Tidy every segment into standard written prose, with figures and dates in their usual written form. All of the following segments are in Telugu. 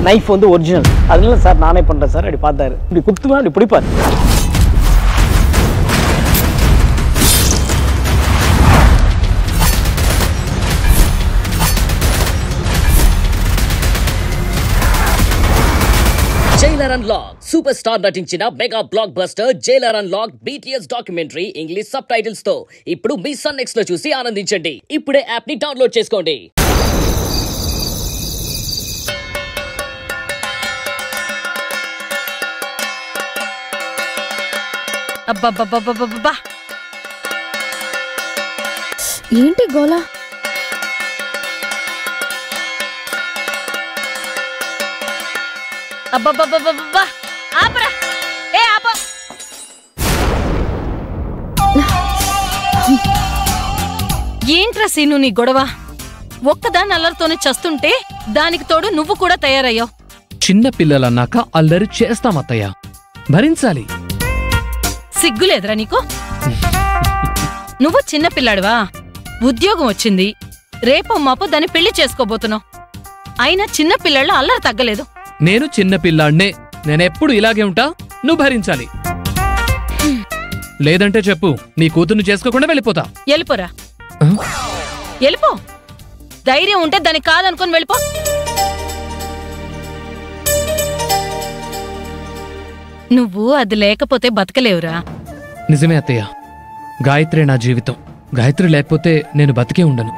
நைஃப் வந்து ஒரிஜினல். அதனால சார் நானே பண்ணுறேன் சார். அப்படி பார்த்தாரு, இப்படி குத்துவேன், அப்படி பிடிப்பார். జైలర్ అన్లాక్ సూపర్ స్టార్ నటించిన mega block buster Jailer unlock BTS documentary English sub titles తో ఇప్పుడు మీ సన్ నెక్స్ట్ లో చూసి ఆనందించండి. ఇప్పుడే యాప్ ని డౌన్లోడ్ చేసుకోండి. అబ్బబ్బబ్బబ్బబ్బా ఏంటి గోలా? అబ్బబ్బబ్బబ్బబ్బా ఆపరా, ఏ ఆప. ఏంట్రా సీను నీ గొడవ? ఒక్కదాని అల్లరితోనే చస్తుంటే దానికి తోడు నువ్వు కూడా తయారయ్యావు. చిన్న పిల్లలన్నాక అల్లరి చేస్తామత్తయ్య, భరించాలి. సిగ్గులేదురా నీకు? నువ్వు చిన్న పిల్లాడివా? ఉద్యోగం వచ్చింది, రేపో మాపో దాన్ని పెళ్లి చేసుకోబోతున్నావు. అయినా చిన్న పిల్లాళ్ళు అల్లరి తగ్గలేదు. నేను చిన్న పిల్లాడినే, నేనెప్పుడు ఇలాగే ఉంటా. నువ్వు భరించాలి. లేదంటే చెప్పు, నీ కూతుర్ని చేసుకోకుండా వెళ్ళిపోతా. వెళ్ళిపోరా, వెళ్ళిపో. ధైర్యం ఉంటే దాన్ని కాదనుకొని వెళ్ళిపో. నువ్వు అది లేకపోతే బతకలేవురా. నిజమే అత్తయ్య, గాయత్రే నా జీవితం. గాయత్రి లేకపోతే నేను బతికే ఉండను.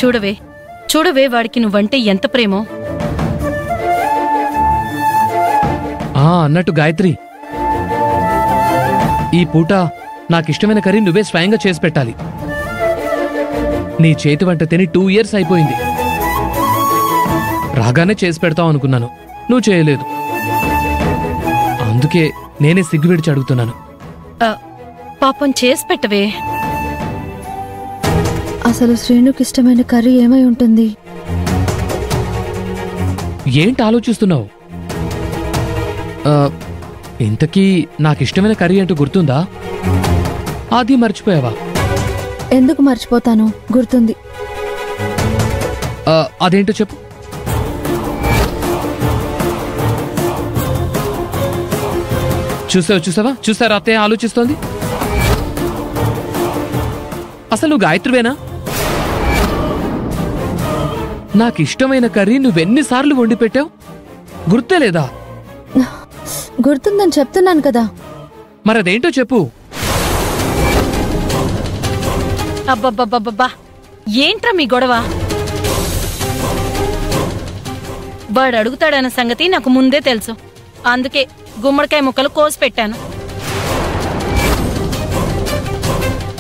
చూడవే చూడవే, వాడికి నువ్వంటే ఎంత ప్రేమో. అన్నట్టు గాయత్రి, ఈ పూట నాకిష్టమైన కర్రీ నువ్వే స్వయంగా చేసి పెట్టాలి. నీ చేతి వంట తిని 2 years అయిపోయింది. రాగానే చేసి పెడతావు అనుకున్నాను, నువ్వు చేయలేదు. అందుకే నేనే సిగ్గు విడిచి అడుగుతున్నాను. పాపం చేసి పెట్టవే. అసలు శ్రేణుకి ఇష్టమైన కర్రీ ఏమై ఉంటుంది? ఏంటి ఆలోచిస్తున్నావు? ఇంతకీ నాకిష్టమైన కర్రీ అంటూ గుర్తుందా? అది మర్చిపోయావా? ఎందుకు మర్చిపోతాను, గుర్తుంది. అదేంటో చెప్పు. చూసారా అత్తయ్య ఆలోచిస్తోంది? అసలు నువ్వు గాయత్రివేనా? నాకిష్టమైన కర్రీ నువ్వెన్నిసార్లు వండి పెట్టావు, గుర్తే లేదా? గుర్తుందని చెప్తున్నాను కదా. మరదేంటో చెప్పు. అబ్బబ్బబ్బబ్బా, ఏంట్రా మీ గొడవ? వాడు అడుగుతాడన్న సంగతి నాకు ముందే తెలుసు. అందుకే గుమ్మడికాయ ముక్కలు కోసి పెట్టాను.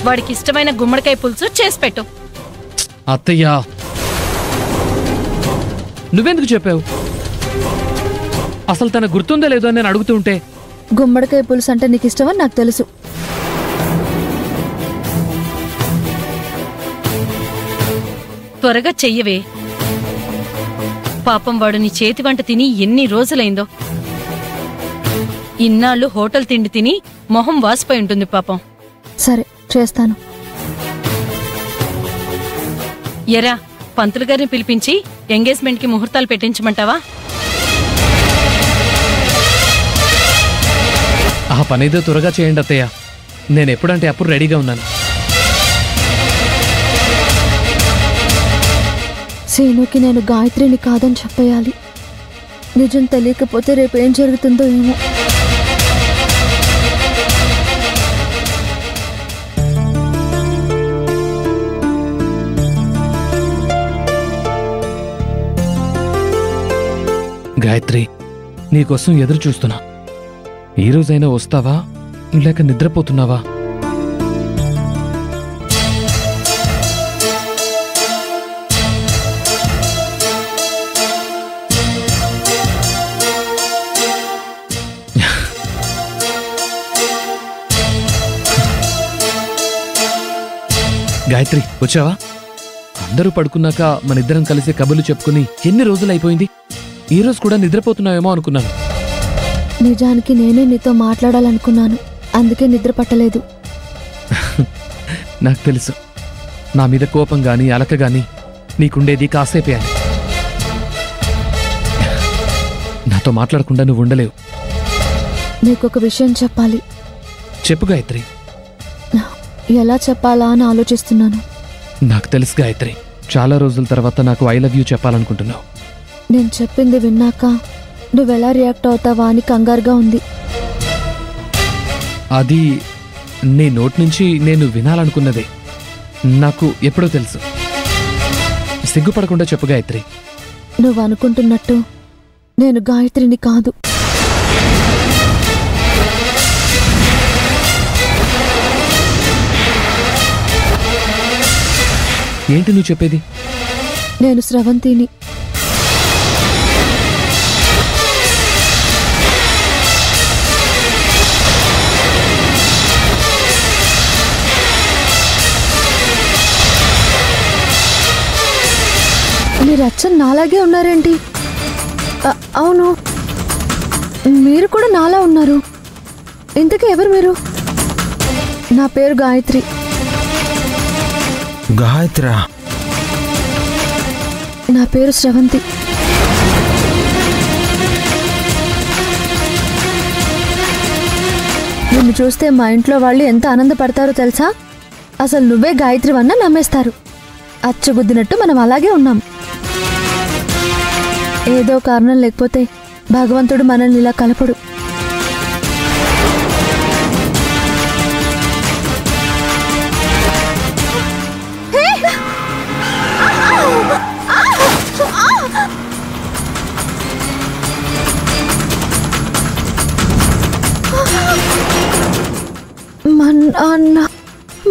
వాడికి ఇష్టమైన గుమ్మడికాయ పులుసు చేసి పెట్టు. అత్తయ్యా, నువ్వెందుకు చెప్పావు? అసలు తన గుర్తుందో లేదో అని నేను అడుగుతుంటే. గుమ్మడికాయ పులుసు అంటే నీకు ఇష్టమని నాకు తెలుసు. త్వరగా చెయ్యవే. పాపం వాడు నీ చేతి వంట తిని ఎన్ని రోజులైందో. ఇన్నాళ్ళు హోటల్ తిండి తిని మొహం వాసిపోయి ఉంటుంది పాపం. సరే, చేస్తాను. ఎరా, పంతులు గారిని పిలిపించి ఎంగేజ్మెంట్ కి ముహూర్తాలు పెట్టించమంటావా? ఆ పనేదో త్వరగా చేయండి అత్తయ్య. నేనెప్పుడంటే అప్పుడు రెడీగా ఉన్నాను. సీనుకి నేను గాయత్రిని కాదని చెప్పేయాలి. నిజం తెలియకపోతే రేపు ఏం జరుగుతుందో ఏమో. గాయత్రి, నీకోసం ఎదురు చూస్తున్నా. ఈ రోజైనా వస్తావా లేక నిద్రపోతున్నావా? గాయత్రి, వచ్చావా? అందరూ పడుకున్నాక మనిద్దరం కలిసి కబుర్లు చెప్పుకుని ఎన్ని రోజులైపోయింది. ఈ రోజు కూడా నిద్రపోతున్నావేమో అనుకున్నాను. నిజానికి నేనే నీతో మాట్లాడాలనుకున్నాను, అందుకే నిద్ర పట్టలేదు. నాకు తెలుసు, నా మీద కోపం గాని అలక గాని నీకుండేది కాసేపే అని. నాతో మాట్లాడకుండా నువ్వు ఉండలేవు. నీకొక విషయం చెప్పాలి. చెప్పు గాయత్రి. ఎలా చెప్పాలా అని ఆలోచిస్తున్నాను. నాకు తెలుసు గాయత్రి, చాలా రోజుల తర్వాత నాకు ఐ లవ్ యూ చెప్పాలనుకుంటున్నావు. నేను చెప్పింది విన్నాక నువ్వెలా రియాక్ట్ అవుతావా అని కంగారుగా ఉంది. అది నీ నోటి నుంచి నేను వినాలనుకున్నదే. నాకు ఎప్పుడో తెలుసు. సిగ్గుపడకుండా చెప్పు గాయత్రి. నువ్వు అనుకుంటున్నట్టు నేను గాయత్రిని కాదు. ఏంటి నువ్వు చెప్పేది? నేను స్రవంతిని. మీరు అచ్చం నాలాగే ఉన్నారేంటి? అవును, మీరు కూడా నాలా ఉన్నారు. ఇంతకీ ఎవరు మీరు? నా పేరు గాయత్రి. గాయత్రా? నా పేరు స్రవంతి. నిన్ను చూస్తే మా ఇంట్లో వాళ్ళు ఎంత ఆనందపడతారో తెలుసా? అసలు నువ్వే గాయత్రి వన్న నమ్మేస్తారు. అచ్చగుద్దినట్టు మనం అలాగే ఉన్నాం. ఏదో కారణం లేకపోతే భగవంతుడు మనల్ని ఇలా కలపడు.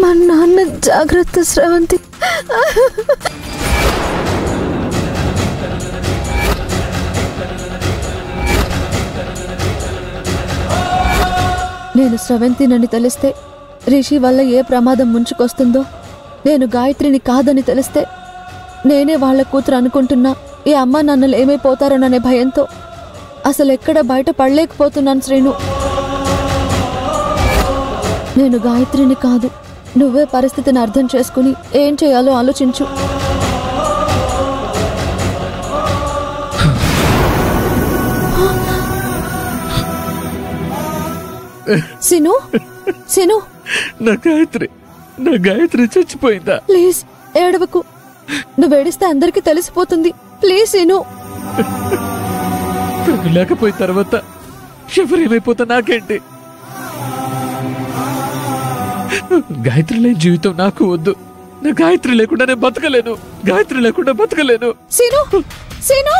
మా నాన్న జాగ్రత్త స్రవంతి. నేను స్రవంతినని తెలిస్తే రిషి వల్ల ఏ ప్రమాదం ముంచుకొస్తుందో, నేను గాయత్రిని కాదని తెలిస్తే నేనే వాళ్ళ కూతురు అనుకుంటున్నా ఈ అమ్మా నాన్నలు ఏమైపోతారోననే భయంతో అసలు ఎక్కడ బయట పడలేకపోతున్నాను శ్రీను. నేను గాయత్రిని కాదు. నువ్వే పరిస్థితిని అర్థం చేసుకుని ఏం చేయాలో ఆలోచించు. సిను, సిను, నా గాయత్రి చచ్చిపోయిందా? ప్లీజ్ ఏడవకు. నువ్వు ఏడిస్తే అందరికీ తెలిసిపోతుంది. ప్లీజ్ సిను. తను లేకపోయిన తర్వాత ఎవరేమైపోతా నాకేంటి? గాయత్రి లేని జీవితం నాకు వద్దు. నా గాయత్రి లేకుండా నేను బతకలేను. గాయత్రి లేకుండా బతకలేను. సిను, సిను.